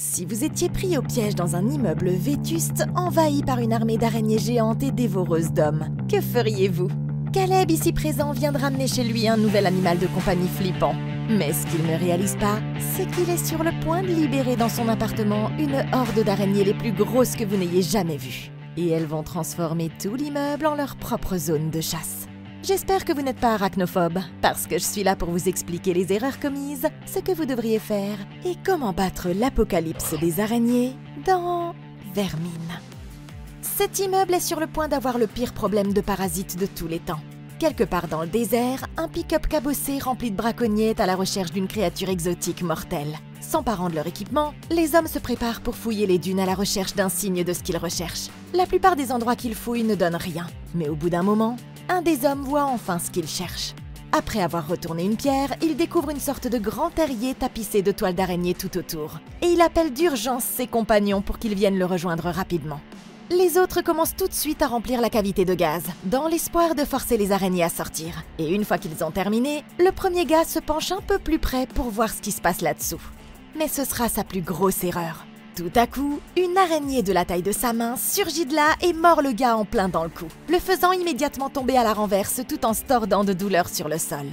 Si vous étiez pris au piège dans un immeuble vétuste, envahi par une armée d'araignées géantes et dévoreuses d'hommes, que feriez-vous? Caleb, ici présent, vient de ramener chez lui un nouvel animal de compagnie flippant. Mais ce qu'il ne réalise pas, c'est qu'il est sur le point de libérer dans son appartement une horde d'araignées les plus grosses que vous n'ayez jamais vues. Et elles vont transformer tout l'immeuble en leur propre zone de chasse. J'espère que vous n'êtes pas arachnophobe, parce que je suis là pour vous expliquer les erreurs commises, ce que vous devriez faire, et comment battre l'apocalypse des araignées dans Vermine. Cet immeuble est sur le point d'avoir le pire problème de parasites de tous les temps. Quelque part dans le désert, un pick-up cabossé rempli de braconniers est à la recherche d'une créature exotique mortelle. S'emparant de leur équipement, les hommes se préparent pour fouiller les dunes à la recherche d'un signe de ce qu'ils recherchent. La plupart des endroits qu'ils fouillent ne donnent rien, mais au bout d'un moment, un des hommes voit enfin ce qu'il cherche. Après avoir retourné une pierre, il découvre une sorte de grand terrier tapissé de toiles d'araignée tout autour. Et il appelle d'urgence ses compagnons pour qu'ils viennent le rejoindre rapidement. Les autres commencent tout de suite à remplir la cavité de gaz, dans l'espoir de forcer les araignées à sortir. Et une fois qu'ils ont terminé, le premier gars se penche un peu plus près pour voir ce qui se passe là-dessous. Mais ce sera sa plus grosse erreur. Tout à coup, une araignée de la taille de sa main surgit de là et mord le gars en plein dans le cou, le faisant immédiatement tomber à la renverse tout en se tordant de douleur sur le sol.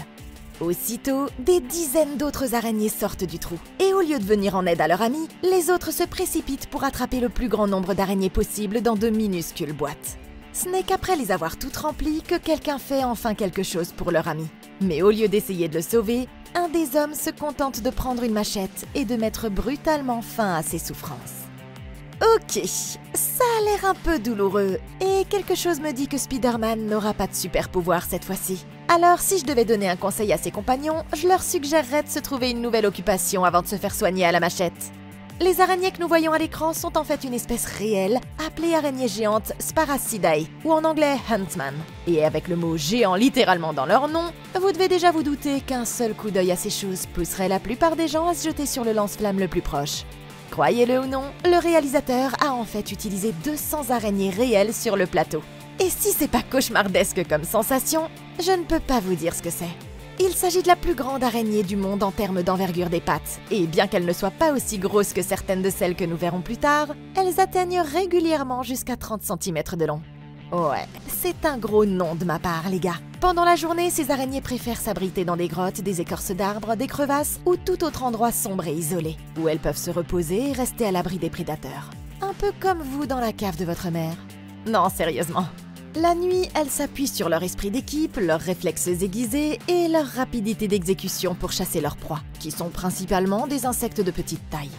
Aussitôt, des dizaines d'autres araignées sortent du trou. Et au lieu de venir en aide à leur ami, les autres se précipitent pour attraper le plus grand nombre d'araignées possible dans de minuscules boîtes. Ce n'est qu'après les avoir toutes remplies que quelqu'un fait enfin quelque chose pour leur ami. Mais au lieu d'essayer de le sauver, un des hommes se contente de prendre une machette et de mettre brutalement fin à ses souffrances. Ok, ça a l'air un peu douloureux, et quelque chose me dit que Spider-Man n'aura pas de super pouvoir cette fois-ci. Alors si je devais donner un conseil à ses compagnons, je leur suggérerais de se trouver une nouvelle occupation avant de se faire soigner à la machette. Les araignées que nous voyons à l'écran sont en fait une espèce réelle, appelée araignée géante Sparacidae, ou en anglais Huntsman. Et avec le mot géant littéralement dans leur nom, vous devez déjà vous douter qu'un seul coup d'œil à ces choses pousserait la plupart des gens à se jeter sur le lance-flamme le plus proche. Croyez-le ou non, le réalisateur a en fait utilisé 200 araignées réelles sur le plateau. Et si c'est pas cauchemardesque comme sensation, je ne peux pas vous dire ce que c'est. Il s'agit de la plus grande araignée du monde en termes d'envergure des pattes, et bien qu'elles ne soient pas aussi grosses que certaines de celles que nous verrons plus tard, elles atteignent régulièrement jusqu'à 30 cm de long. Ouais, c'est un gros nom de ma part, les gars. Pendant la journée, ces araignées préfèrent s'abriter dans des grottes, des écorces d'arbres, des crevasses ou tout autre endroit sombre et isolé, où elles peuvent se reposer et rester à l'abri des prédateurs. Un peu comme vous dans la cave de votre mère. Non, sérieusement. La nuit, elles s'appuient sur leur esprit d'équipe, leurs réflexes aiguisés et leur rapidité d'exécution pour chasser leurs proies, qui sont principalement des insectes de petite taille.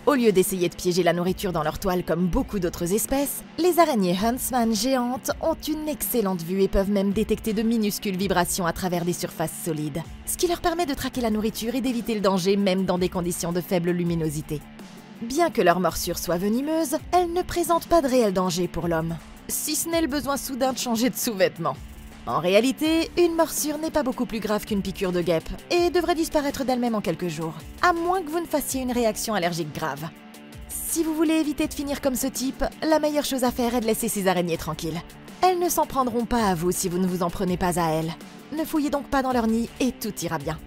Au lieu d'essayer de piéger la nourriture dans leur toile comme beaucoup d'autres espèces, les araignées Huntsman géantes ont une excellente vue et peuvent même détecter de minuscules vibrations à travers des surfaces solides, ce qui leur permet de traquer la nourriture et d'éviter le danger même dans des conditions de faible luminosité. Bien que leur morsure soit venimeuse, elles ne présentent pas de réel danger pour l'homme, si ce n'est le besoin soudain de changer de sous-vêtements. En réalité, une morsure n'est pas beaucoup plus grave qu'une piqûre de guêpe et devrait disparaître d'elle-même en quelques jours, à moins que vous ne fassiez une réaction allergique grave. Si vous voulez éviter de finir comme ce type, la meilleure chose à faire est de laisser ces araignées tranquilles. Elles ne s'en prendront pas à vous si vous ne vous en prenez pas à elles. Ne fouillez donc pas dans leur nid et tout ira bien.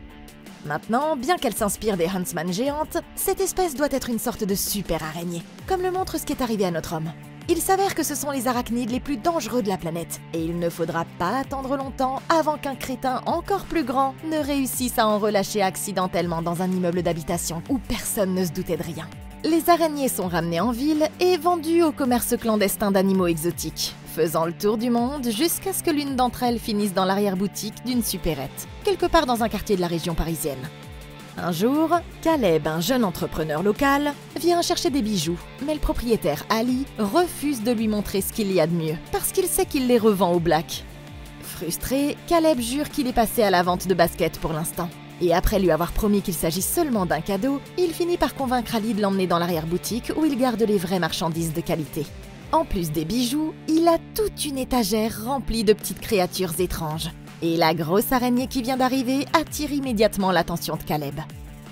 Maintenant, bien qu'elle s'inspire des Huntsman géantes, cette espèce doit être une sorte de super araignée, comme le montre ce qui est arrivé à notre homme. Il s'avère que ce sont les arachnides les plus dangereux de la planète, et il ne faudra pas attendre longtemps avant qu'un crétin encore plus grand ne réussisse à en relâcher accidentellement dans un immeuble d'habitation où personne ne se doutait de rien. Les araignées sont ramenées en ville et vendues au commerce clandestin d'animaux exotiques, faisant le tour du monde jusqu'à ce que l'une d'entre elles finisse dans l'arrière-boutique d'une supérette, quelque part dans un quartier de la région parisienne. Un jour, Caleb, un jeune entrepreneur local, vient chercher des bijoux, mais le propriétaire Ali refuse de lui montrer ce qu'il y a de mieux, parce qu'il sait qu'il les revend au black. Frustré, Caleb jure qu'il est passé à la vente de baskets pour l'instant. Et après lui avoir promis qu'il s'agit seulement d'un cadeau, il finit par convaincre Ali de l'emmener dans l'arrière-boutique où il garde les vraies marchandises de qualité. En plus des bijoux, il a toute une étagère remplie de petites créatures étranges. Et la grosse araignée qui vient d'arriver attire immédiatement l'attention de Caleb.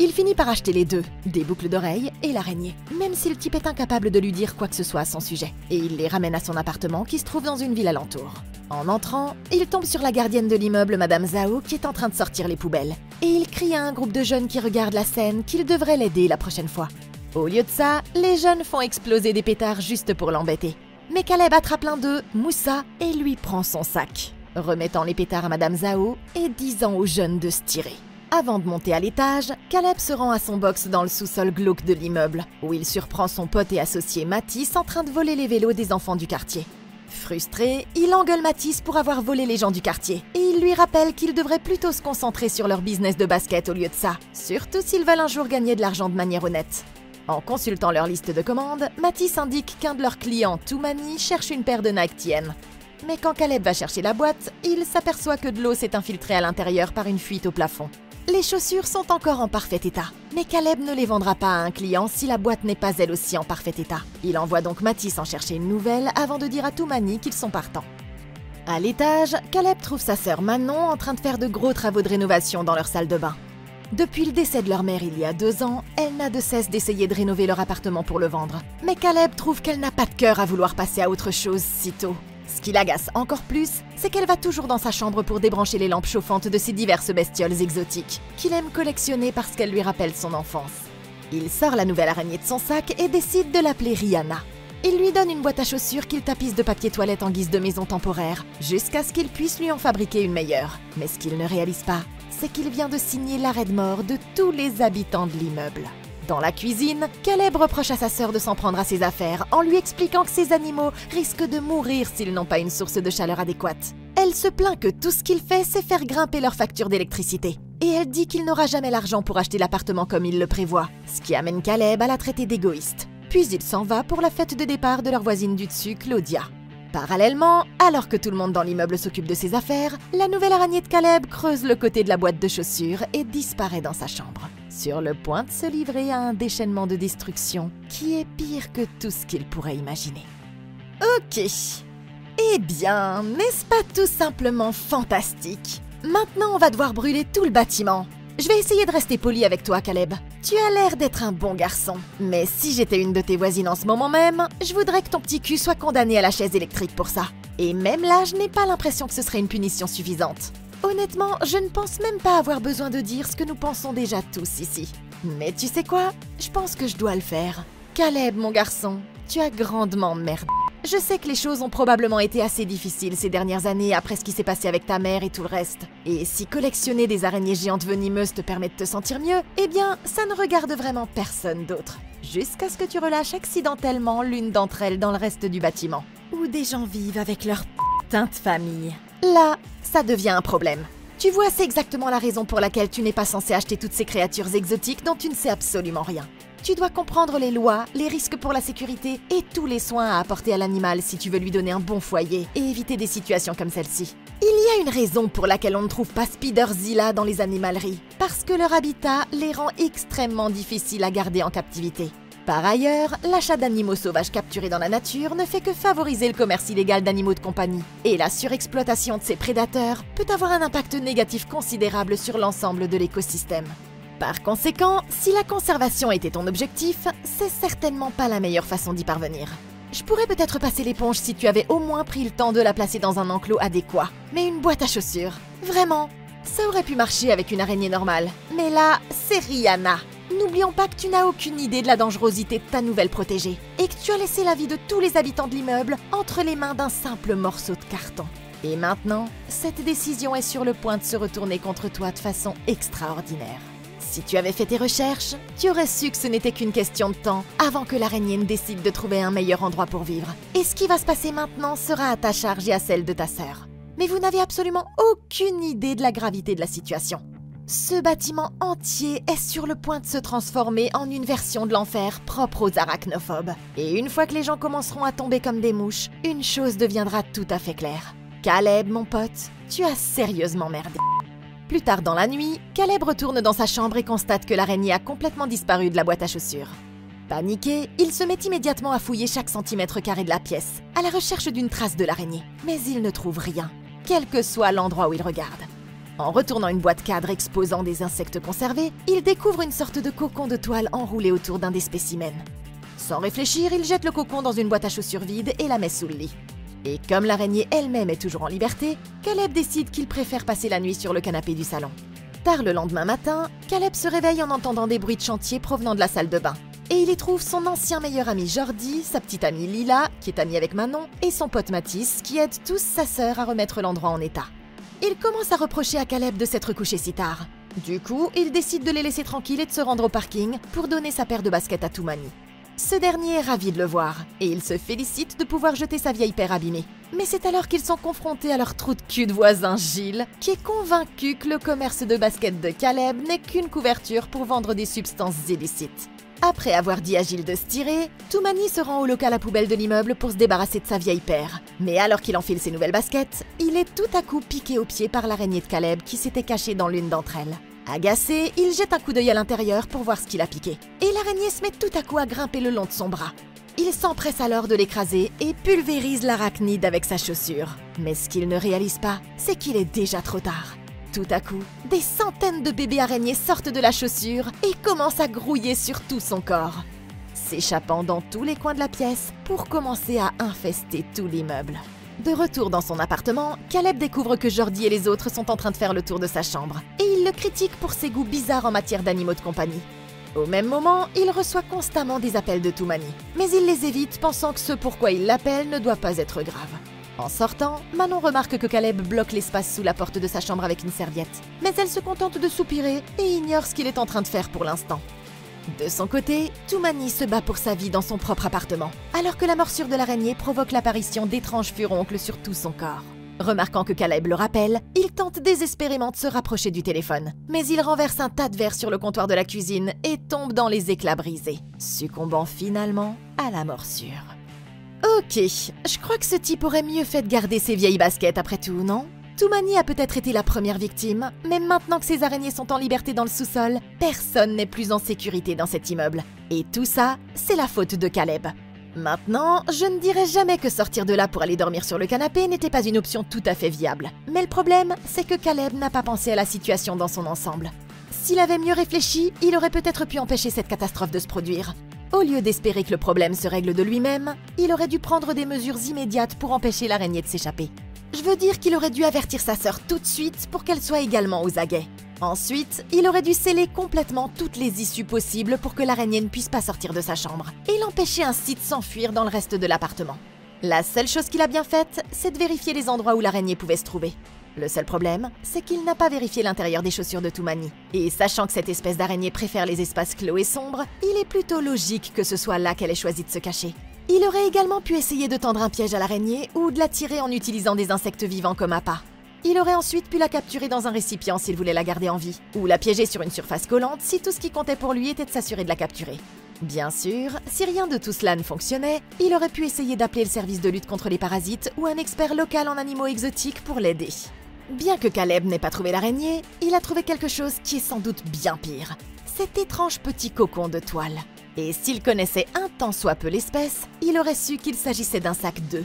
Il finit par acheter les deux, des boucles d'oreilles et l'araignée, même si le type est incapable de lui dire quoi que ce soit à son sujet. Et il les ramène à son appartement qui se trouve dans une ville alentour. En entrant, il tombe sur la gardienne de l'immeuble, Madame Zhao, qui est en train de sortir les poubelles. Et il crie à un groupe de jeunes qui regardent la scène qu'il devrait l'aider la prochaine fois. Au lieu de ça, les jeunes font exploser des pétards juste pour l'embêter. Mais Caleb attrape l'un d'eux, Moussa, et lui prend son sac, remettant les pétards à Madame Zhao et disant aux jeunes de se tirer. Avant de monter à l'étage, Caleb se rend à son box dans le sous-sol glauque de l'immeuble, où il surprend son pote et associé Mathis en train de voler les vélos des enfants du quartier. Frustré, il engueule Mathis pour avoir volé les gens du quartier, et il lui rappelle qu'ils devraient plutôt se concentrer sur leur business de basket au lieu de ça, surtout s'ils veulent un jour gagner de l'argent de manière honnête. En consultant leur liste de commandes, Mathis indique qu'un de leurs clients, Toumani, cherche une paire de Nike Tien. Mais quand Caleb va chercher la boîte, il s'aperçoit que de l'eau s'est infiltrée à l'intérieur par une fuite au plafond. Les chaussures sont encore en parfait état, mais Caleb ne les vendra pas à un client si la boîte n'est pas elle aussi en parfait état. Il envoie donc Mathis en chercher une nouvelle avant de dire à Toumani qu'ils sont partants. À l'étage, Caleb trouve sa sœur Manon en train de faire de gros travaux de rénovation dans leur salle de bain. Depuis le décès de leur mère il y a 2 ans, elle n'a de cesse d'essayer de rénover leur appartement pour le vendre. Mais Caleb trouve qu'elle n'a pas de cœur à vouloir passer à autre chose si tôt. Ce qui l'agace encore plus, c'est qu'elle va toujours dans sa chambre pour débrancher les lampes chauffantes de ses diverses bestioles exotiques, qu'il aime collectionner parce qu'elles lui rappellent son enfance. Il sort la nouvelle araignée de son sac et décide de l'appeler Rihanna. Il lui donne une boîte à chaussures qu'il tapisse de papier toilette en guise de maison temporaire, jusqu'à ce qu'il puisse lui en fabriquer une meilleure. Mais ce qu'il ne réalise pas, c'est qu'il vient de signer l'arrêt de mort de tous les habitants de l'immeuble. Dans la cuisine, Caleb reproche à sa sœur de s'en prendre à ses affaires en lui expliquant que ces animaux risquent de mourir s'ils n'ont pas une source de chaleur adéquate. Elle se plaint que tout ce qu'il fait, c'est faire grimper leur facture d'électricité. Et elle dit qu'il n'aura jamais l'argent pour acheter l'appartement comme il le prévoit, ce qui amène Caleb à la traiter d'égoïste. Puis il s'en va pour la fête de départ de leur voisine du dessus, Claudia. Parallèlement, alors que tout le monde dans l'immeuble s'occupe de ses affaires, la nouvelle araignée de Caleb creuse le côté de la boîte de chaussures et disparaît dans sa chambre, sur le point de se livrer à un déchaînement de destruction qui est pire que tout ce qu'il pourrait imaginer. Ok. Eh bien, n'est-ce pas tout simplement fantastique? Maintenant, on va devoir brûler tout le bâtiment. Je vais essayer de rester poli avec toi, Caleb. Tu as l'air d'être un bon garçon. Mais si j'étais une de tes voisines en ce moment même, je voudrais que ton petit cul soit condamné à la chaise électrique pour ça. Et même là, je n'ai pas l'impression que ce serait une punition suffisante. Honnêtement, je ne pense même pas avoir besoin de dire ce que nous pensons déjà tous ici. Mais tu sais quoi? Je pense que je dois le faire. Caleb, mon garçon, tu as grandement merdé. Je sais que les choses ont probablement été assez difficiles ces dernières années après ce qui s'est passé avec ta mère et tout le reste. Et si collectionner des araignées géantes venimeuses te permet de te sentir mieux, eh bien, ça ne regarde vraiment personne d'autre. Jusqu'à ce que tu relâches accidentellement l'une d'entre elles dans le reste du bâtiment. Où des gens vivent avec leur putain de famille. Là, ça devient un problème. Tu vois, c'est exactement la raison pour laquelle tu n'es pas censé acheter toutes ces créatures exotiques dont tu ne sais absolument rien. Tu dois comprendre les lois, les risques pour la sécurité et tous les soins à apporter à l'animal si tu veux lui donner un bon foyer et éviter des situations comme celle-ci. Il y a une raison pour laquelle on ne trouve pas Spiderzilla dans les animaleries, parce que leur habitat les rend extrêmement difficiles à garder en captivité. Par ailleurs, l'achat d'animaux sauvages capturés dans la nature ne fait que favoriser le commerce illégal d'animaux de compagnie, et la surexploitation de ces prédateurs peut avoir un impact négatif considérable sur l'ensemble de l'écosystème. Par conséquent, si la conservation était ton objectif, c'est certainement pas la meilleure façon d'y parvenir. Je pourrais peut-être passer l'éponge si tu avais au moins pris le temps de la placer dans un enclos adéquat. Mais une boîte à chaussures, vraiment, ça aurait pu marcher avec une araignée normale. Mais là, c'est Rihanna. N'oublions pas que tu n'as aucune idée de la dangerosité de ta nouvelle protégée, et que tu as laissé la vie de tous les habitants de l'immeuble entre les mains d'un simple morceau de carton. Et maintenant, cette décision est sur le point de se retourner contre toi de façon extraordinaire. Si tu avais fait tes recherches, tu aurais su que ce n'était qu'une question de temps avant que l'araignée ne décide de trouver un meilleur endroit pour vivre. Et ce qui va se passer maintenant sera à ta charge et à celle de ta sœur. Mais vous n'avez absolument aucune idée de la gravité de la situation. Ce bâtiment entier est sur le point de se transformer en une version de l'enfer propre aux arachnophobes. Et une fois que les gens commenceront à tomber comme des mouches, une chose deviendra tout à fait claire. Caleb, mon pote, tu as sérieusement merdé. Plus tard dans la nuit, Caleb retourne dans sa chambre et constate que l'araignée a complètement disparu de la boîte à chaussures. Paniqué, il se met immédiatement à fouiller chaque centimètre carré de la pièce, à la recherche d'une trace de l'araignée. Mais il ne trouve rien, quel que soit l'endroit où il regarde. En retournant une boîte cadre exposant des insectes conservés, il découvre une sorte de cocon de toile enroulé autour d'un des spécimens. Sans réfléchir, il jette le cocon dans une boîte à chaussures vide et la met sous le lit. Et comme l'araignée elle-même est toujours en liberté, Caleb décide qu'il préfère passer la nuit sur le canapé du salon. Tard le lendemain matin, Caleb se réveille en entendant des bruits de chantier provenant de la salle de bain. et il y trouve son ancien meilleur ami Jordi, sa petite amie Lila, qui est amie avec Manon, et son pote Mathis, qui aident tous sa sœur à remettre l'endroit en état. Il commence à reprocher à Caleb de s'être couché si tard. Du coup, il décide de les laisser tranquilles et de se rendre au parking pour donner sa paire de baskets à Toumani. Ce dernier est ravi de le voir, et il se félicite de pouvoir jeter sa vieille paire abîmée. Mais c'est alors qu'ils sont confrontés à leur trou de cul de voisin Gilles, qui est convaincu que le commerce de baskets de Caleb n'est qu'une couverture pour vendre des substances illicites. Après avoir dit à Gilles de se tirer, Toumani se rend au local à poubelle de l'immeuble pour se débarrasser de sa vieille paire. Mais alors qu'il enfile ses nouvelles baskets, il est tout à coup piqué au pied par l'araignée de Caleb qui s'était cachée dans l'une d'entre elles. Agacé, il jette un coup d'œil à l'intérieur pour voir ce qu'il a piqué. Et l'araignée se met tout à coup à grimper le long de son bras. Il s'empresse alors de l'écraser et pulvérise l'arachnide avec sa chaussure. Mais ce qu'il ne réalise pas, c'est qu'il est déjà trop tard. Tout à coup, des centaines de bébés araignées sortent de la chaussure et commencent à grouiller sur tout son corps, s'échappant dans tous les coins de la pièce pour commencer à infester tout l'immeuble. De retour dans son appartement, Caleb découvre que Jordi et les autres sont en train de faire le tour de sa chambre, et il le critique pour ses goûts bizarres en matière d'animaux de compagnie. Au même moment, il reçoit constamment des appels de Toumani, mais il les évite pensant que ce pourquoi il l'appelle ne doit pas être grave. En sortant, Manon remarque que Caleb bloque l'espace sous la porte de sa chambre avec une serviette, mais elle se contente de soupirer et ignore ce qu'il est en train de faire pour l'instant. De son côté, Toumani se bat pour sa vie dans son propre appartement, alors que la morsure de l'araignée provoque l'apparition d'étranges furoncles sur tout son corps. Remarquant que Caleb le rappelle, il tente désespérément de se rapprocher du téléphone, mais il renverse un tas de verres sur le comptoir de la cuisine et tombe dans les éclats brisés, succombant finalement à la morsure. Ok, je crois que ce type aurait mieux fait de garder ses vieilles baskets après tout, non ? Toumani a peut-être été la première victime, mais maintenant que ces araignées sont en liberté dans le sous-sol, personne n'est plus en sécurité dans cet immeuble. Et tout ça, c'est la faute de Caleb. Maintenant, je ne dirais jamais que sortir de là pour aller dormir sur le canapé n'était pas une option tout à fait viable. Mais le problème, c'est que Caleb n'a pas pensé à la situation dans son ensemble. S'il avait mieux réfléchi, il aurait peut-être pu empêcher cette catastrophe de se produire. Au lieu d'espérer que le problème se règle de lui-même, il aurait dû prendre des mesures immédiates pour empêcher l'araignée de s'échapper. Je veux dire qu'il aurait dû avertir sa sœur tout de suite pour qu'elle soit également aux aguets. Ensuite, il aurait dû sceller complètement toutes les issues possibles pour que l'araignée ne puisse pas sortir de sa chambre et l'empêcher ainsi de s'enfuir dans le reste de l'appartement. La seule chose qu'il a bien faite, c'est de vérifier les endroits où l'araignée pouvait se trouver. Le seul problème, c'est qu'il n'a pas vérifié l'intérieur des chaussures de Toumani. Et sachant que cette espèce d'araignée préfère les espaces clos et sombres, il est plutôt logique que ce soit là qu'elle ait choisi de se cacher. Il aurait également pu essayer de tendre un piège à l'araignée ou de la tirer en utilisant des insectes vivants comme appât. Il aurait ensuite pu la capturer dans un récipient s'il voulait la garder en vie, ou la piéger sur une surface collante si tout ce qui comptait pour lui était de s'assurer de la capturer. Bien sûr, si rien de tout cela ne fonctionnait, il aurait pu essayer d'appeler le service de lutte contre les parasites ou un expert local en animaux exotiques pour l'aider. Bien que Caleb n'ait pas trouvé l'araignée, il a trouvé quelque chose qui est sans doute bien pire. Cet étrange petit cocon de toile. Et s'il connaissait un tant soit peu l'espèce, il aurait su qu'il s'agissait d'un sac d'œufs.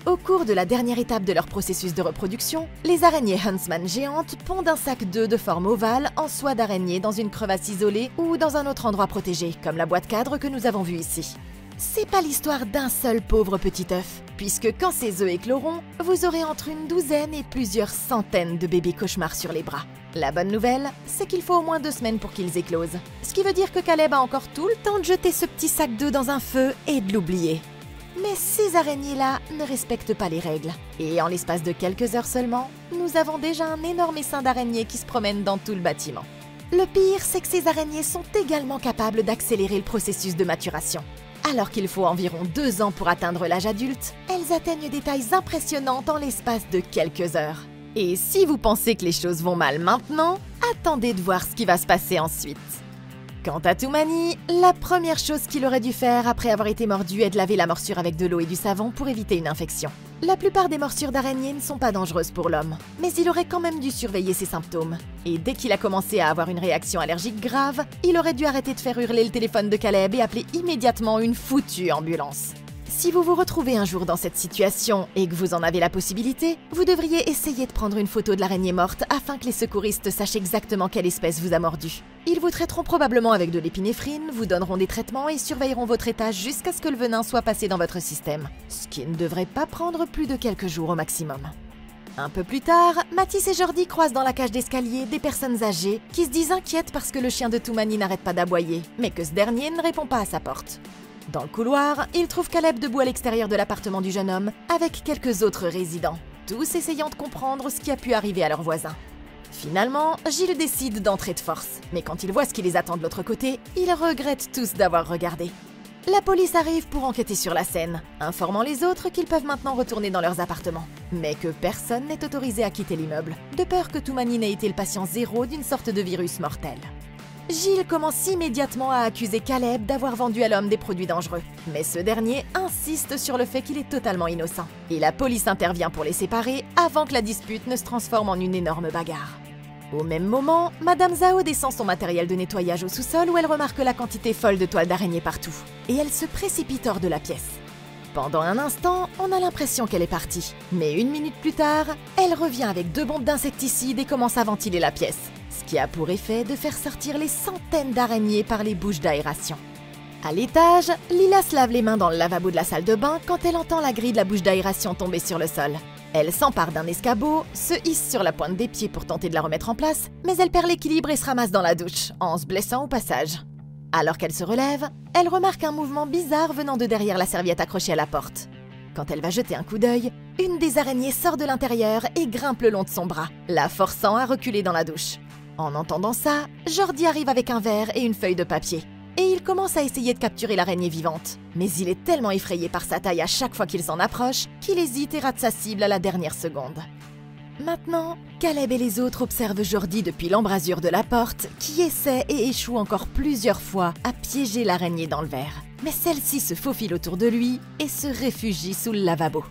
Au cours de la dernière étape de leur processus de reproduction, les araignées Huntsman géantes pondent un sac d'œufs de forme ovale en soie d'araignée dans une crevasse isolée ou dans un autre endroit protégé, comme la boîte cadre que nous avons vue ici. C'est pas l'histoire d'un seul pauvre petit œuf, puisque quand ces œufs écloront, vous aurez entre une douzaine et plusieurs centaines de bébés cauchemars sur les bras. La bonne nouvelle, c'est qu'il faut au moins 2 semaines pour qu'ils éclosent. Ce qui veut dire que Caleb a encore tout le temps de jeter ce petit sac d'œufs dans un feu et de l'oublier. Mais ces araignées-là ne respectent pas les règles. Et en l'espace de quelques heures seulement, nous avons déjà un énorme essaim d'araignées qui se promène dans tout le bâtiment. Le pire, c'est que ces araignées sont également capables d'accélérer le processus de maturation. Alors qu'il faut environ 2 ans pour atteindre l'âge adulte, elles atteignent des tailles impressionnantes en l'espace de quelques heures. Et si vous pensez que les choses vont mal maintenant, attendez de voir ce qui va se passer ensuite. Quant à Toumani, la première chose qu'il aurait dû faire après avoir été mordu est de laver la morsure avec de l'eau et du savon pour éviter une infection. La plupart des morsures d'araignées ne sont pas dangereuses pour l'homme, mais il aurait quand même dû surveiller ses symptômes. Et dès qu'il a commencé à avoir une réaction allergique grave, il aurait dû arrêter de faire hurler le téléphone de Caleb et appeler immédiatement une foutue ambulance. Si vous vous retrouvez un jour dans cette situation et que vous en avez la possibilité, vous devriez essayer de prendre une photo de l'araignée morte afin que les secouristes sachent exactement quelle espèce vous a mordu. Ils vous traiteront probablement avec de l'épinéphrine, vous donneront des traitements et surveilleront votre état jusqu'à ce que le venin soit passé dans votre système, ce qui ne devrait pas prendre plus de quelques jours au maximum. Un peu plus tard, Mathis et Jordi croisent dans la cage d'escalier des personnes âgées qui se disent inquiètes parce que le chien de Toumani n'arrête pas d'aboyer, mais que ce dernier ne répond pas à sa porte. Dans le couloir, ils trouvent Caleb debout à l'extérieur de l'appartement du jeune homme avec quelques autres résidents, tous essayant de comprendre ce qui a pu arriver à leurs voisins. Finalement, Gilles décide d'entrer de force, mais quand il voit ce qui les attend de l'autre côté, ils regrettent tous d'avoir regardé. La police arrive pour enquêter sur la scène, informant les autres qu'ils peuvent maintenant retourner dans leurs appartements, mais que personne n'est autorisé à quitter l'immeuble, de peur que Toumani n'ait été le patient zéro d'une sorte de virus mortel. Gilles commence immédiatement à accuser Caleb d'avoir vendu à l'homme des produits dangereux, mais ce dernier insiste sur le fait qu'il est totalement innocent, et la police intervient pour les séparer avant que la dispute ne se transforme en une énorme bagarre. Au même moment, Madame Zhao descend son matériel de nettoyage au sous-sol où elle remarque la quantité folle de toiles d'araignée partout, et elle se précipite hors de la pièce. Pendant un instant, on a l'impression qu'elle est partie, mais une minute plus tard, elle revient avec 2 bombes d'insecticides et commence à ventiler la pièce, ce qui a pour effet de faire sortir les centaines d'araignées par les bouches d'aération. À l'étage, Lila se lave les mains dans le lavabo de la salle de bain quand elle entend la grille de la bouche d'aération tomber sur le sol. Elle s'empare d'un escabeau, se hisse sur la pointe des pieds pour tenter de la remettre en place, mais elle perd l'équilibre et se ramasse dans la douche, en se blessant au passage. Alors qu'elle se relève, elle remarque un mouvement bizarre venant de derrière la serviette accrochée à la porte. Quand elle va jeter un coup d'œil, une des araignées sort de l'intérieur et grimpe le long de son bras, la forçant à reculer dans la douche. En entendant ça, Jordi arrive avec un verre et une feuille de papier. Et il commence à essayer de capturer l'araignée vivante. Mais il est tellement effrayé par sa taille à chaque fois qu'il s'en approche qu'il hésite et rate sa cible à la dernière seconde. Maintenant, Caleb et les autres observent Jordi depuis l'embrasure de la porte qui essaie et échoue encore plusieurs fois à piéger l'araignée dans le verre. Mais celle-ci se faufile autour de lui et se réfugie sous le lavabo.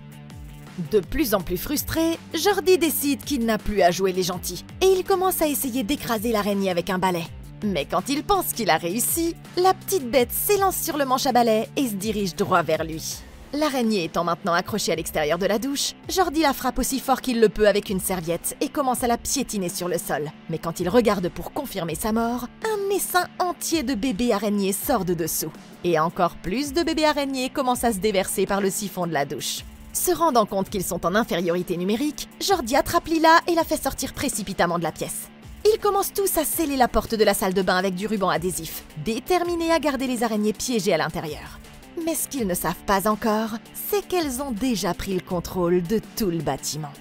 De plus en plus frustré, Jordi décide qu'il n'a plus à jouer les gentils et il commence à essayer d'écraser l'araignée avec un balai. Mais quand il pense qu'il a réussi, la petite bête s'élance sur le manche à balai et se dirige droit vers lui. L'araignée étant maintenant accrochée à l'extérieur de la douche, Jordi la frappe aussi fort qu'il le peut avec une serviette et commence à la piétiner sur le sol. Mais quand il regarde pour confirmer sa mort, un essaim entier de bébés araignées sort de dessous. Et encore plus de bébés araignées commencent à se déverser par le siphon de la douche. Se rendant compte qu'ils sont en infériorité numérique, Jordi attrape Lila et la fait sortir précipitamment de la pièce. Ils commencent tous à sceller la porte de la salle de bain avec du ruban adhésif, déterminés à garder les araignées piégées à l'intérieur. Mais ce qu'ils ne savent pas encore, c'est qu'elles ont déjà pris le contrôle de tout le bâtiment.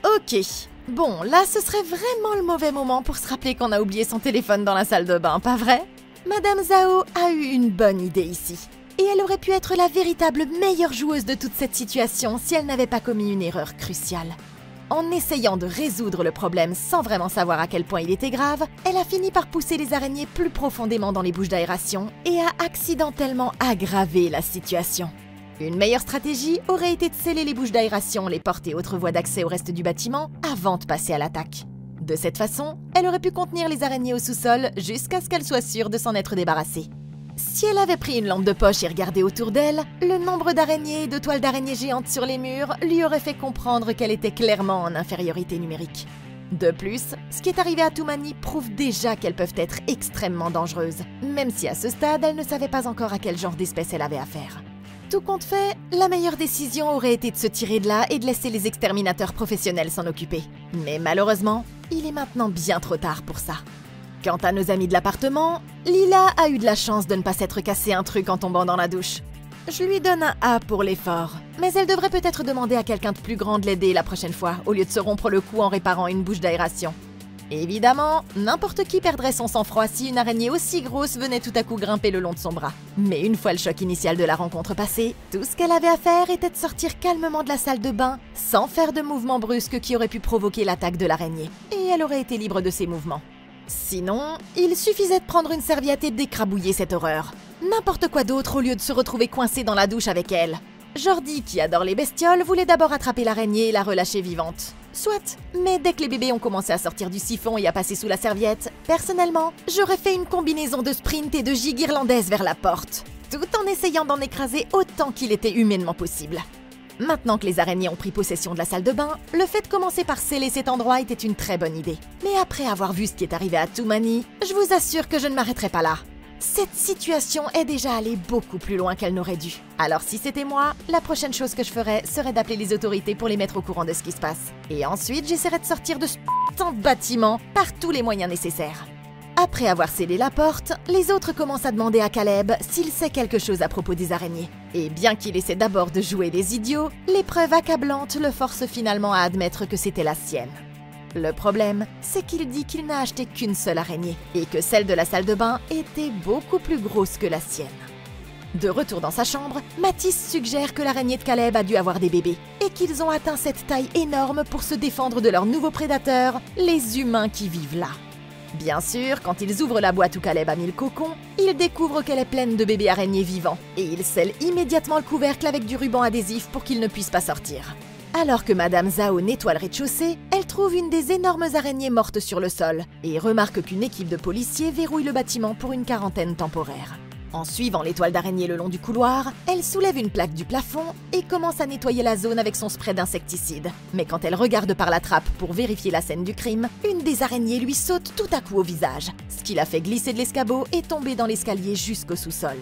Ok, bon, là ce serait vraiment le mauvais moment pour se rappeler qu'on a oublié son téléphone dans la salle de bain, pas vrai? Madame Zhao a eu une bonne idée ici. Et elle aurait pu être la véritable meilleure joueuse de toute cette situation si elle n'avait pas commis une erreur cruciale. En essayant de résoudre le problème sans vraiment savoir à quel point il était grave, elle a fini par pousser les araignées plus profondément dans les bouches d'aération et a accidentellement aggravé la situation. Une meilleure stratégie aurait été de sceller les bouches d'aération, les portes et autres voies d'accès au reste du bâtiment avant de passer à l'attaque. De cette façon, elle aurait pu contenir les araignées au sous-sol jusqu'à ce qu'elle soit sûre de s'en être débarrassée. Si elle avait pris une lampe de poche et regardé autour d'elle, le nombre d'araignées et de toiles d'araignées géantes sur les murs lui aurait fait comprendre qu'elle était clairement en infériorité numérique. De plus, ce qui est arrivé à Toumani prouve déjà qu'elles peuvent être extrêmement dangereuses, même si à ce stade, elle ne savait pas encore à quel genre d'espèce elle avait affaire. Tout compte fait, la meilleure décision aurait été de se tirer de là et de laisser les exterminateurs professionnels s'en occuper. Mais malheureusement, il est maintenant bien trop tard pour ça. Quant à nos amis de l'appartement, Lila a eu de la chance de ne pas s'être cassé un truc en tombant dans la douche. Je lui donne un A pour l'effort, mais elle devrait peut-être demander à quelqu'un de plus grand de l'aider la prochaine fois, au lieu de se rompre le cou en réparant une bouche d'aération. Évidemment, n'importe qui perdrait son sang-froid si une araignée aussi grosse venait tout à coup grimper le long de son bras. Mais une fois le choc initial de la rencontre passé, tout ce qu'elle avait à faire était de sortir calmement de la salle de bain, sans faire de mouvements brusques qui auraient pu provoquer l'attaque de l'araignée, et elle aurait été libre de ses mouvements. Sinon, il suffisait de prendre une serviette et d'écrabouiller cette horreur. N'importe quoi d'autre au lieu de se retrouver coincé dans la douche avec elle. Jordi, qui adore les bestioles, voulait d'abord attraper l'araignée et la relâcher vivante. Soit, mais dès que les bébés ont commencé à sortir du siphon et à passer sous la serviette, personnellement, j'aurais fait une combinaison de sprint et de gigue irlandaise vers la porte, tout en essayant d'en écraser autant qu'il était humainement possible. Maintenant que les araignées ont pris possession de la salle de bain, le fait de commencer par sceller cet endroit était une très bonne idée. Mais après avoir vu ce qui est arrivé à Toumani, je vous assure que je ne m'arrêterai pas là. Cette situation est déjà allée beaucoup plus loin qu'elle n'aurait dû. Alors si c'était moi, la prochaine chose que je ferais serait d'appeler les autorités pour les mettre au courant de ce qui se passe. Et ensuite, j'essaierais de sortir de ce putain de bâtiment par tous les moyens nécessaires. Après avoir scellé la porte, les autres commencent à demander à Caleb s'il sait quelque chose à propos des araignées. Et bien qu'il essaie d'abord de jouer les idiots, les preuves accablantes le forcent finalement à admettre que c'était la sienne. Le problème, c'est qu'il dit qu'il n'a acheté qu'une seule araignée, et que celle de la salle de bain était beaucoup plus grosse que la sienne. De retour dans sa chambre, Mathis suggère que l'araignée de Caleb a dû avoir des bébés, et qu'ils ont atteint cette taille énorme pour se défendre de leurs nouveaux prédateurs, les humains qui vivent là. Bien sûr, quand ils ouvrent la boîte où Caleb a mis le cocon, ils découvrent qu'elle est pleine de bébés araignées vivants, et ils scellent immédiatement le couvercle avec du ruban adhésif pour qu'ils ne puissent pas sortir. Alors que Madame Zhao nettoie le rez-de-chaussée, elle trouve une des énormes araignées mortes sur le sol et remarque qu'une équipe de policiers verrouille le bâtiment pour une quarantaine temporaire. En suivant les toiles d'araignée le long du couloir, elle soulève une plaque du plafond et commence à nettoyer la zone avec son spray d'insecticide. Mais quand elle regarde par la trappe pour vérifier la scène du crime, une des araignées lui saute tout à coup au visage, ce qui la fait glisser de l'escabeau et tomber dans l'escalier jusqu'au sous-sol.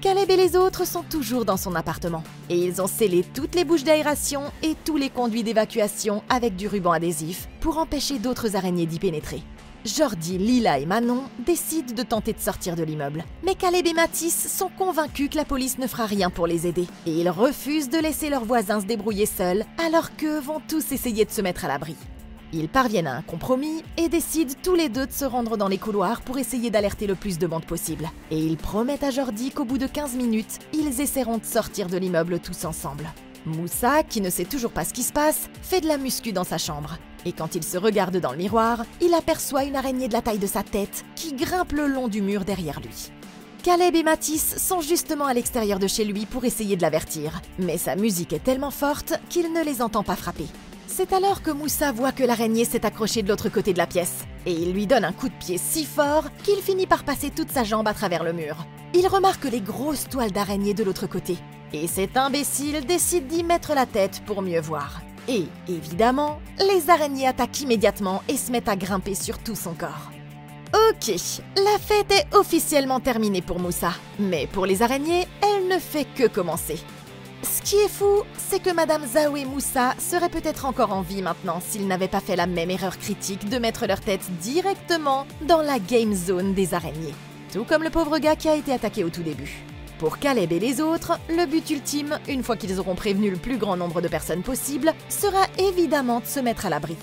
Caleb et les autres sont toujours dans son appartement, et ils ont scellé toutes les bouches d'aération et tous les conduits d'évacuation avec du ruban adhésif pour empêcher d'autres araignées d'y pénétrer. Jordi, Lila et Manon décident de tenter de sortir de l'immeuble, mais Caleb et Mathis sont convaincus que la police ne fera rien pour les aider, et ils refusent de laisser leurs voisins se débrouiller seuls, alors qu'eux vont tous essayer de se mettre à l'abri. Ils parviennent à un compromis et décident tous les deux de se rendre dans les couloirs pour essayer d'alerter le plus de monde possible. Et ils promettent à Jordi qu'au bout de 15 minutes, ils essaieront de sortir de l'immeuble tous ensemble. Moussa, qui ne sait toujours pas ce qui se passe, fait de la muscu dans sa chambre. Et quand il se regarde dans le miroir, il aperçoit une araignée de la taille de sa tête qui grimpe le long du mur derrière lui. Caleb et Mathis sont justement à l'extérieur de chez lui pour essayer de l'avertir, mais sa musique est tellement forte qu'il ne les entend pas frapper. C'est alors que Moussa voit que l'araignée s'est accrochée de l'autre côté de la pièce, et il lui donne un coup de pied si fort qu'il finit par passer toute sa jambe à travers le mur. Il remarque les grosses toiles d'araignée de l'autre côté, et cet imbécile décide d'y mettre la tête pour mieux voir. Et, évidemment, les araignées attaquent immédiatement et se mettent à grimper sur tout son corps. Ok, la fête est officiellement terminée pour Moussa, mais pour les araignées, elle ne fait que commencer. Ce qui est fou, c'est que Madame Zhao et Moussa seraient peut-être encore en vie maintenant s'ils n'avaient pas fait la même erreur critique de mettre leur tête directement dans la game zone des araignées. Tout comme le pauvre gars qui a été attaqué au tout début. Pour Caleb et les autres, le but ultime, une fois qu'ils auront prévenu le plus grand nombre de personnes possible, sera évidemment de se mettre à l'abri.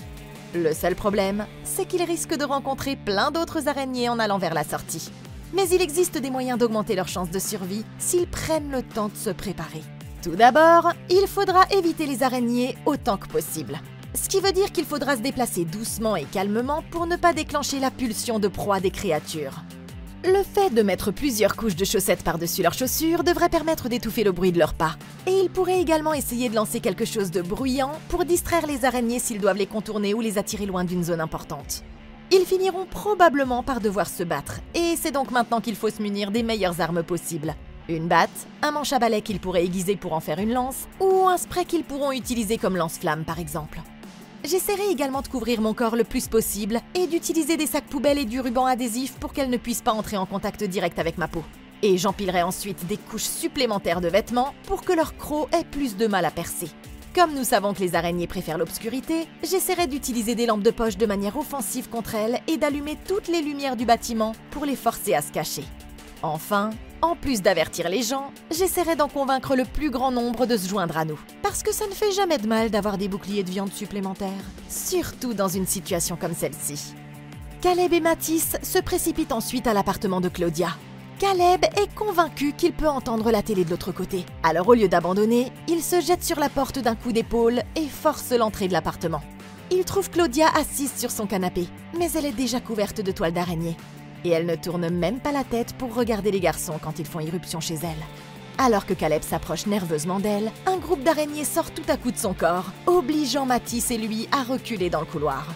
Le seul problème, c'est qu'ils risquent de rencontrer plein d'autres araignées en allant vers la sortie. Mais il existe des moyens d'augmenter leurs chances de survie s'ils prennent le temps de se préparer. Tout d'abord, il faudra éviter les araignées autant que possible. Ce qui veut dire qu'il faudra se déplacer doucement et calmement pour ne pas déclencher la pulsion de proie des créatures. Le fait de mettre plusieurs couches de chaussettes par-dessus leurs chaussures devrait permettre d'étouffer le bruit de leurs pas. Et ils pourraient également essayer de lancer quelque chose de bruyant pour distraire les araignées s'ils doivent les contourner ou les attirer loin d'une zone importante. Ils finiront probablement par devoir se battre, et c'est donc maintenant qu'il faut se munir des meilleures armes possibles. Une batte, un manche à balai qu'ils pourraient aiguiser pour en faire une lance, ou un spray qu'ils pourront utiliser comme lance-flamme par exemple. J'essaierai également de couvrir mon corps le plus possible et d'utiliser des sacs poubelles et du ruban adhésif pour qu'elles ne puissent pas entrer en contact direct avec ma peau. Et j'empilerai ensuite des couches supplémentaires de vêtements pour que leur croc ait plus de mal à percer. Comme nous savons que les araignées préfèrent l'obscurité, j'essaierai d'utiliser des lampes de poche de manière offensive contre elles et d'allumer toutes les lumières du bâtiment pour les forcer à se cacher. Enfin, en plus d'avertir les gens, j'essaierai d'en convaincre le plus grand nombre de se joindre à nous. Parce que ça ne fait jamais de mal d'avoir des boucliers de viande supplémentaires, surtout dans une situation comme celle-ci. Caleb et Mathis se précipitent ensuite à l'appartement de Claudia. Caleb est convaincu qu'il peut entendre la télé de l'autre côté. Alors au lieu d'abandonner, il se jette sur la porte d'un coup d'épaule et force l'entrée de l'appartement. Il trouve Claudia assise sur son canapé, mais elle est déjà couverte de toiles d'araignée. Et elle ne tourne même pas la tête pour regarder les garçons quand ils font irruption chez elle. Alors que Caleb s'approche nerveusement d'elle, un groupe d'araignées sort tout à coup de son corps, obligeant Mathis et lui à reculer dans le couloir.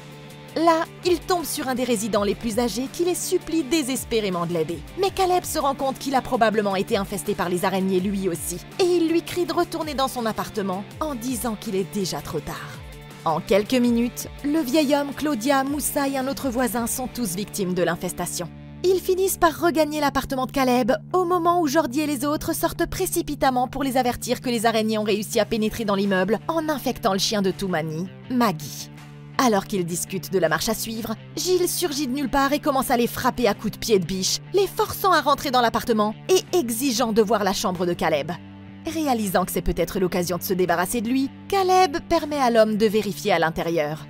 Là, il tombe sur un des résidents les plus âgés qui les supplie désespérément de l'aider. Mais Caleb se rend compte qu'il a probablement été infesté par les araignées lui aussi, et il lui crie de retourner dans son appartement en disant qu'il est déjà trop tard. En quelques minutes, le vieil homme, Claudia, Moussa et un autre voisin sont tous victimes de l'infestation. Ils finissent par regagner l'appartement de Caleb au moment où Jordi et les autres sortent précipitamment pour les avertir que les araignées ont réussi à pénétrer dans l'immeuble en infectant le chien de Toumani, Maggie. Alors qu'ils discutent de la marche à suivre, Gilles surgit de nulle part et commence à les frapper à coups de pied de biche, les forçant à rentrer dans l'appartement et exigeant de voir la chambre de Caleb. Réalisant que c'est peut-être l'occasion de se débarrasser de lui, Caleb permet à l'homme de vérifier à l'intérieur.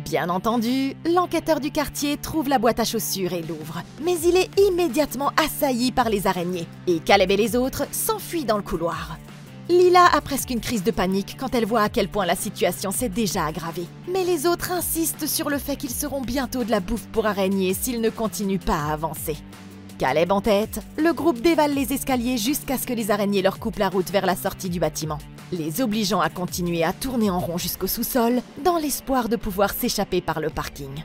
Bien entendu, l'enquêteur du quartier trouve la boîte à chaussures et l'ouvre, mais il est immédiatement assailli par les araignées, et Caleb et les autres s'enfuient dans le couloir. Lila a presque une crise de panique quand elle voit à quel point la situation s'est déjà aggravée. Mais les autres insistent sur le fait qu'ils seront bientôt de la bouffe pour araignées s'ils ne continuent pas à avancer. Caleb en tête, le groupe dévale les escaliers jusqu'à ce que les araignées leur coupent la route vers la sortie du bâtiment, les obligeant à continuer à tourner en rond jusqu'au sous-sol dans l'espoir de pouvoir s'échapper par le parking.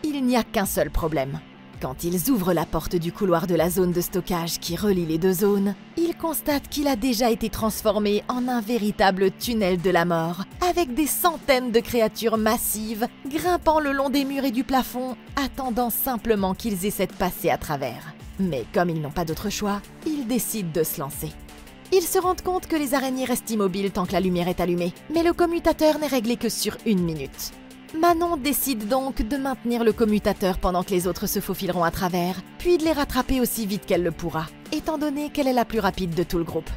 Il n'y a qu'un seul problème. Quand ils ouvrent la porte du couloir de la zone de stockage qui relie les deux zones, ils constatent qu'il a déjà été transformé en un véritable tunnel de la mort, avec des centaines de créatures massives grimpant le long des murs et du plafond, attendant simplement qu'ils essaient de passer à travers. Mais comme ils n'ont pas d'autre choix, ils décident de se lancer. Ils se rendent compte que les araignées restent immobiles tant que la lumière est allumée, mais le commutateur n'est réglé que sur 1 minute. Manon décide donc de maintenir le commutateur pendant que les autres se faufileront à travers, puis de les rattraper aussi vite qu'elle le pourra, étant donné qu'elle est la plus rapide de tout le groupe.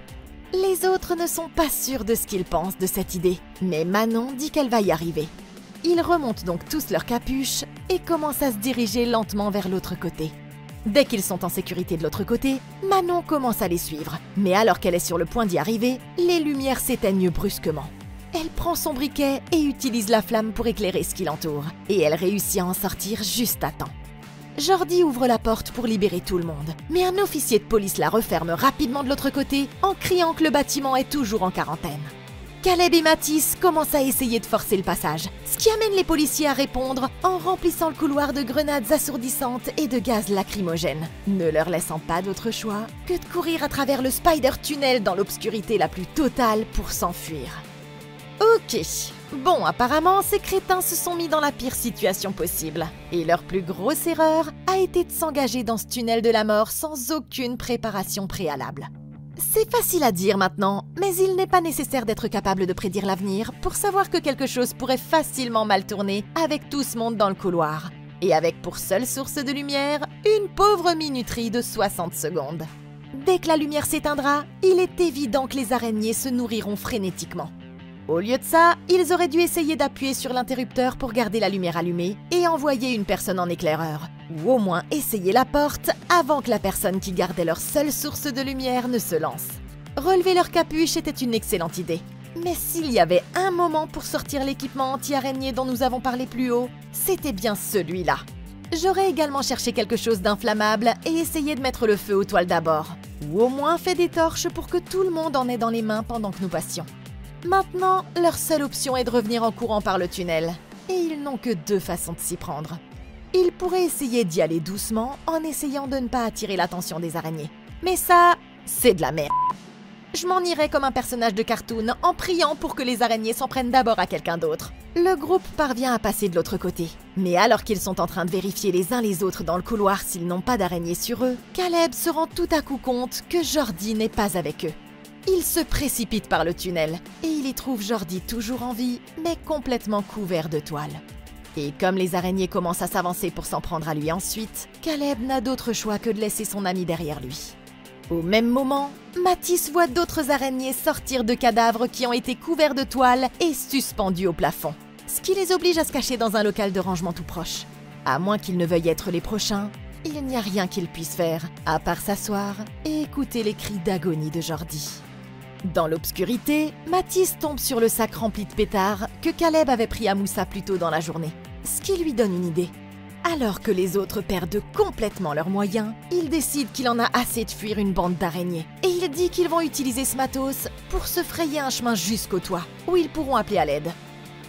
Les autres ne sont pas sûrs de ce qu'ils pensent de cette idée, mais Manon dit qu'elle va y arriver. Ils remontent donc tous leurs capuches et commencent à se diriger lentement vers l'autre côté. Dès qu'ils sont en sécurité de l'autre côté, Manon commence à les suivre, mais alors qu'elle est sur le point d'y arriver, les lumières s'éteignent brusquement. Elle prend son briquet et utilise la flamme pour éclairer ce qui l'entoure, et elle réussit à en sortir juste à temps. Jordi ouvre la porte pour libérer tout le monde, mais un officier de police la referme rapidement de l'autre côté en criant que le bâtiment est toujours en quarantaine. Caleb et Mathis commencent à essayer de forcer le passage, ce qui amène les policiers à répondre en remplissant le couloir de grenades assourdissantes et de gaz lacrymogène, ne leur laissant pas d'autre choix que de courir à travers le Spider Tunnel dans l'obscurité la plus totale pour s'enfuir. Ok, bon, apparemment, ces crétins se sont mis dans la pire situation possible. Et leur plus grosse erreur a été de s'engager dans ce tunnel de la mort sans aucune préparation préalable. C'est facile à dire maintenant, mais il n'est pas nécessaire d'être capable de prédire l'avenir pour savoir que quelque chose pourrait facilement mal tourner avec tout ce monde dans le couloir. Et avec pour seule source de lumière, une pauvre minuterie de 60 secondes. Dès que la lumière s'éteindra, il est évident que les araignées se nourriront frénétiquement. Au lieu de ça, ils auraient dû essayer d'appuyer sur l'interrupteur pour garder la lumière allumée et envoyer une personne en éclaireur. Ou au moins essayer la porte avant que la personne qui gardait leur seule source de lumière ne se lance. Relever leur capuche était une excellente idée. Mais s'il y avait un moment pour sortir l'équipement anti-araignée dont nous avons parlé plus haut, c'était bien celui-là. J'aurais également cherché quelque chose d'inflammable et essayé de mettre le feu aux toiles d'abord. Ou au moins fait des torches pour que tout le monde en ait dans les mains pendant que nous passions. Maintenant, leur seule option est de revenir en courant par le tunnel. Et ils n'ont que 2 façons de s'y prendre. Ils pourraient essayer d'y aller doucement en essayant de ne pas attirer l'attention des araignées. Mais ça, c'est de la merde. Je m'en irais comme un personnage de cartoon en priant pour que les araignées s'en prennent d'abord à quelqu'un d'autre. Le groupe parvient à passer de l'autre côté. Mais alors qu'ils sont en train de vérifier les uns les autres dans le couloir s'ils n'ont pas d'araignées sur eux, Caleb se rend tout à coup compte que Jordi n'est pas avec eux. Il se précipite par le tunnel et il y trouve Jordi toujours en vie, mais complètement couvert de toile. Et comme les araignées commencent à s'avancer pour s'en prendre à lui ensuite, Caleb n'a d'autre choix que de laisser son ami derrière lui. Au même moment, Mathis voit d'autres araignées sortir de cadavres qui ont été couverts de toile et suspendus au plafond, ce qui les oblige à se cacher dans un local de rangement tout proche. À moins qu'ils ne veuillent être les prochains, il n'y a rien qu'ils puissent faire, à part s'asseoir et écouter les cris d'agonie de Jordi. Dans l'obscurité, Mathis tombe sur le sac rempli de pétards que Caleb avait pris à Moussa plus tôt dans la journée, ce qui lui donne une idée. Alors que les autres perdent complètement leurs moyens, il décide qu'il en a assez de fuir une bande d'araignées. Et il dit qu'ils vont utiliser ce matos pour se frayer un chemin jusqu'au toit, où ils pourront appeler à l'aide.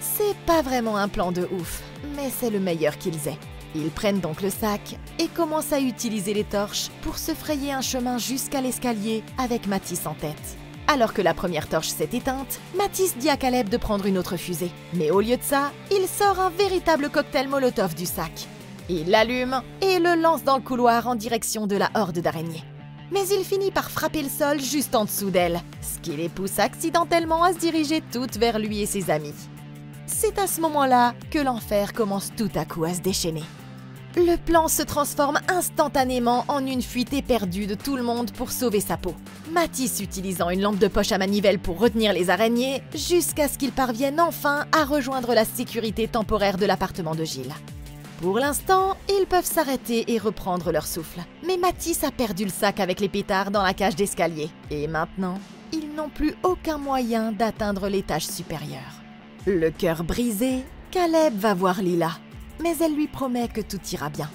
C'est pas vraiment un plan de ouf, mais c'est le meilleur qu'ils aient. Ils prennent donc le sac et commencent à utiliser les torches pour se frayer un chemin jusqu'à l'escalier avec Mathis en tête. Alors que la première torche s'est éteinte, Mathis dit à Caleb de prendre une autre fusée. Mais au lieu de ça, il sort un véritable cocktail Molotov du sac. Il l'allume et le lance dans le couloir en direction de la horde d'araignées. Mais il finit par frapper le sol juste en dessous d'elle, ce qui les pousse accidentellement à se diriger toutes vers lui et ses amis. C'est à ce moment-là que l'enfer commence tout à coup à se déchaîner. Le plan se transforme instantanément en une fuite éperdue de tout le monde pour sauver sa peau. Matisse utilisant une lampe de poche à manivelle pour retenir les araignées, jusqu'à ce qu'ils parviennent enfin à rejoindre la sécurité temporaire de l'appartement de Gilles. Pour l'instant, ils peuvent s'arrêter et reprendre leur souffle. Mais Matisse a perdu le sac avec les pétards dans la cage d'escalier. Et maintenant, ils n'ont plus aucun moyen d'atteindre l'étage supérieur. Le cœur brisé, Caleb va voir Lila. Mais elle lui promet que tout ira bien.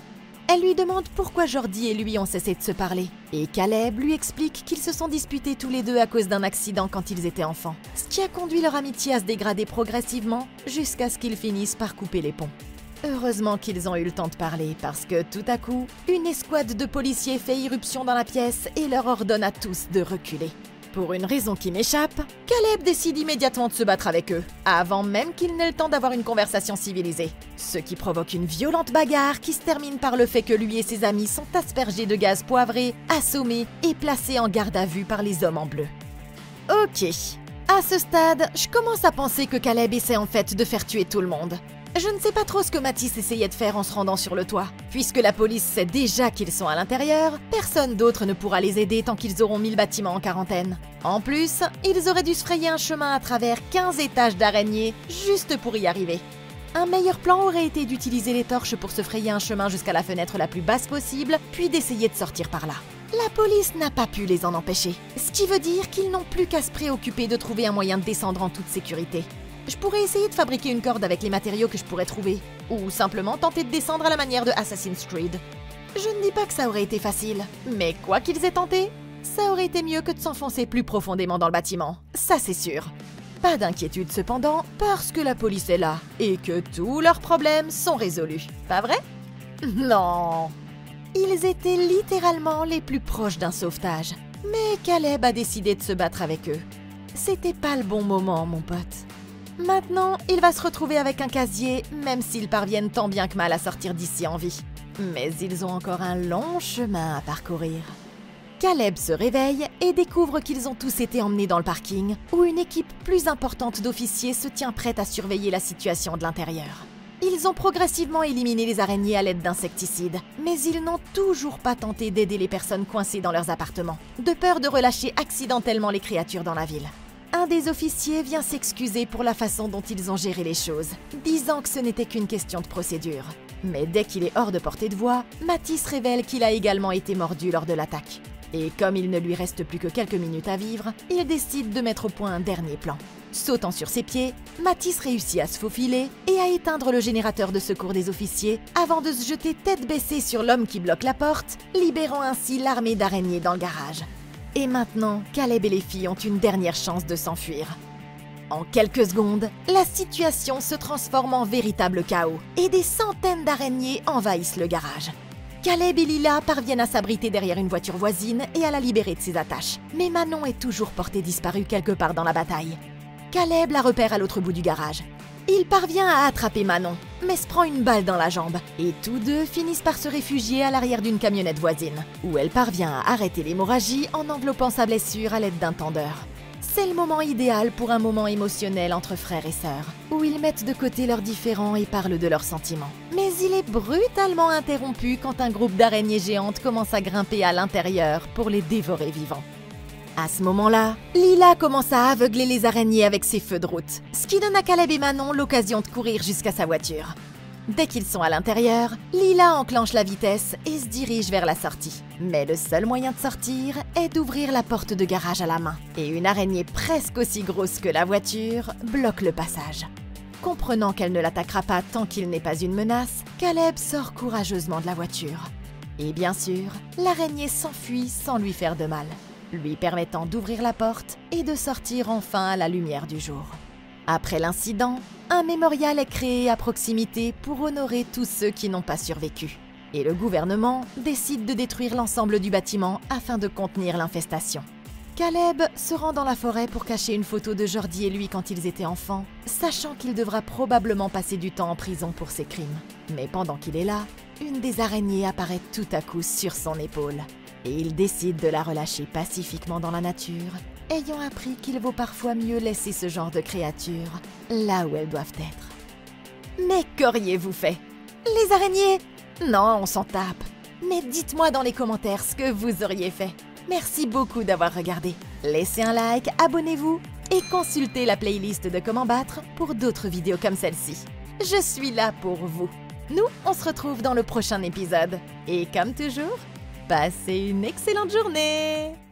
Elle lui demande pourquoi Jordi et lui ont cessé de se parler. Et Caleb lui explique qu'ils se sont disputés tous les deux à cause d'un accident quand ils étaient enfants. Ce qui a conduit leur amitié à se dégrader progressivement jusqu'à ce qu'ils finissent par couper les ponts. Heureusement qu'ils ont eu le temps de parler parce que tout à coup, une escouade de policiers fait irruption dans la pièce et leur ordonne à tous de reculer. Pour une raison qui m'échappe, Caleb décide immédiatement de se battre avec eux, avant même qu'il n'ait le temps d'avoir une conversation civilisée. Ce qui provoque une violente bagarre qui se termine par le fait que lui et ses amis sont aspergés de gaz poivré, assommés et placés en garde à vue par les hommes en bleu. Ok, à ce stade, je commence à penser que Caleb essaie en fait de faire tuer tout le monde. Je ne sais pas trop ce que Matisse essayait de faire en se rendant sur le toit. Puisque la police sait déjà qu'ils sont à l'intérieur, personne d'autre ne pourra les aider tant qu'ils auront mis le bâtiment en quarantaine. En plus, ils auraient dû se frayer un chemin à travers 15 étages d'araignées juste pour y arriver. Un meilleur plan aurait été d'utiliser les torches pour se frayer un chemin jusqu'à la fenêtre la plus basse possible, puis d'essayer de sortir par là. La police n'a pas pu les en empêcher, ce qui veut dire qu'ils n'ont plus qu'à se préoccuper de trouver un moyen de descendre en toute sécurité. Je pourrais essayer de fabriquer une corde avec les matériaux que je pourrais trouver, ou simplement tenter de descendre à la manière de Assassin's Creed. Je ne dis pas que ça aurait été facile, mais quoi qu'ils aient tenté, ça aurait été mieux que de s'enfoncer plus profondément dans le bâtiment, ça c'est sûr. Pas d'inquiétude cependant, parce que la police est là, et que tous leurs problèmes sont résolus, pas vrai? Non! Ils étaient littéralement les plus proches d'un sauvetage, mais Caleb a décidé de se battre avec eux. C'était pas le bon moment, mon pote. Maintenant, il va se retrouver avec un casier, même s'ils parviennent tant bien que mal à sortir d'ici en vie. Mais ils ont encore un long chemin à parcourir. Caleb se réveille et découvre qu'ils ont tous été emmenés dans le parking, où une équipe plus importante d'officiers se tient prête à surveiller la situation de l'intérieur. Ils ont progressivement éliminé les araignées à l'aide d'insecticides, mais ils n'ont toujours pas tenté d'aider les personnes coincées dans leurs appartements, de peur de relâcher accidentellement les créatures dans la ville. Un des officiers vient s'excuser pour la façon dont ils ont géré les choses, disant que ce n'était qu'une question de procédure. Mais dès qu'il est hors de portée de voix, Matisse révèle qu'il a également été mordu lors de l'attaque. Et comme il ne lui reste plus que quelques minutes à vivre, il décide de mettre au point un dernier plan. Sautant sur ses pieds, Matisse réussit à se faufiler et à éteindre le générateur de secours des officiers avant de se jeter tête baissée sur l'homme qui bloque la porte, libérant ainsi l'armée d'araignées dans le garage. Et maintenant, Caleb et les filles ont une dernière chance de s'enfuir. En quelques secondes, la situation se transforme en véritable chaos et des centaines d'araignées envahissent le garage. Caleb et Lila parviennent à s'abriter derrière une voiture voisine et à la libérer de ses attaches. Mais Manon est toujours portée disparue quelque part dans la bataille. Caleb la repère à l'autre bout du garage. Il parvient à attraper Manon, mais se prend une balle dans la jambe, et tous deux finissent par se réfugier à l'arrière d'une camionnette voisine, où elle parvient à arrêter l'hémorragie en enveloppant sa blessure à l'aide d'un tendeur. C'est le moment idéal pour un moment émotionnel entre frères et sœurs, où ils mettent de côté leurs différends et parlent de leurs sentiments. Mais il est brutalement interrompu quand un groupe d'araignées géantes commence à grimper à l'intérieur pour les dévorer vivants. À ce moment-là, Lila commence à aveugler les araignées avec ses feux de route, ce qui donne à Caleb et Manon l'occasion de courir jusqu'à sa voiture. Dès qu'ils sont à l'intérieur, Lila enclenche la vitesse et se dirige vers la sortie. Mais le seul moyen de sortir est d'ouvrir la porte de garage à la main, et une araignée presque aussi grosse que la voiture bloque le passage. Comprenant qu'elle ne l'attaquera pas tant qu'il n'est pas une menace, Caleb sort courageusement de la voiture. Et bien sûr, l'araignée s'enfuit sans lui faire de mal, lui permettant d'ouvrir la porte et de sortir enfin à la lumière du jour. Après l'incident, un mémorial est créé à proximité pour honorer tous ceux qui n'ont pas survécu. Et le gouvernement décide de détruire l'ensemble du bâtiment afin de contenir l'infestation. Caleb se rend dans la forêt pour cacher une photo de Jordi et lui quand ils étaient enfants, sachant qu'il devra probablement passer du temps en prison pour ses crimes. Mais pendant qu'il est là, une des araignées apparaît tout à coup sur son épaule. Et il décide de la relâcher pacifiquement dans la nature, ayant appris qu'il vaut parfois mieux laisser ce genre de créatures là où elles doivent être. Mais qu'auriez-vous fait? Les araignées? Non, on s'en tape. Mais dites-moi dans les commentaires ce que vous auriez fait. Merci beaucoup d'avoir regardé. Laissez un like, abonnez-vous et consultez la playlist de Comment battre pour d'autres vidéos comme celle-ci. Je suis là pour vous. Nous, on se retrouve dans le prochain épisode. Et comme toujours, passez une excellente journée!